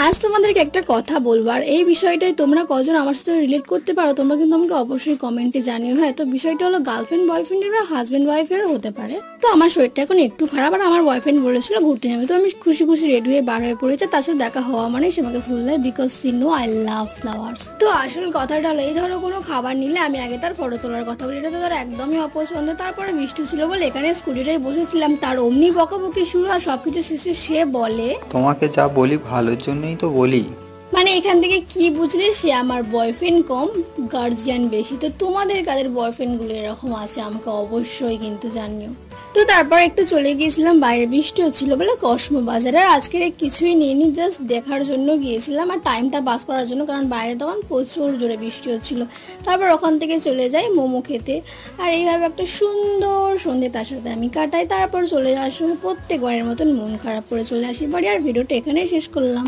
আজ তোমাদেরকে একটা কথা বলবো, আর এই বিষয়টাই তোমরা কজন আমার সাথে রিলেট করতে পারো তোমরা কিন্তু আমাকে অবশ্যই কমেন্টে জানিও। হ্যাঁ, তো বিষয়টা হলো গার্লফ্রেন্ড বয়ফ্রেন্ডের বা হাজব্যান্ড ওয়াইফেরও হতে পারে। তো আমার শরীরটা এখন একটু খারাপ, আর আমার বয়ফ্রেন্ড বলেছিল ঘুরতে যাবে, তো আমি খুশি খুশি রেডি হয়ে বার হয়ে পড়েছে। তার সাথে দেখা হওয়া মানে সে আমাকে ফুল দেয়, because she know I love flowers. তো আসল কথাটা হলো, এই ধরো কোনো খাবার নিলে আমি আগে তার ফটো তোলার কথা বলি, এটা তো তার একদমই অপছন্দ। তারপরে বৃষ্টি ছিল বলে এখানে স্কুটিটাই বসেছিলাম, তার অমনি বকাবকি শুরু, আর সবকিছু শেষে সে বলে তোমাকে যা বলি ভালোর জন্যই তো বলি। মানে এখান থেকে কি বুঝলে, সে আমার বয়ফ্রেন্ড কম গার্জিয়ান বেশি। তো তোমাদের কাদের বয়ফ্রেন্ড গুলো এরকম আছে আমাকে অবশ্যই কিন্তু জানিও। তো তারপর একটু চলে গিয়েছিলাম বাইরে, বৃষ্টি হচ্ছিল বলে কসমো বাজারে। আর আজকের কিছুই নিইনি, জাস্ট দেখার জন্য গিয়েছিলাম আর টাইমটা পাস করার জন্য, কারণ বাইরে তখন প্রচুর জোরে বৃষ্টি হচ্ছিল। তারপর ওখান থেকে চলে যাই মোমো খেতে, আর এইভাবে একটা সুন্দর সন্ধ্যে তার সাথে আমি কাটাই। তারপর চলে যাওয়ার সময় প্রত্যেকবারের মতন মন খারাপ করে চলে আসি বাড়ি। আর ভিডিওটা এখানেই শেষ করলাম।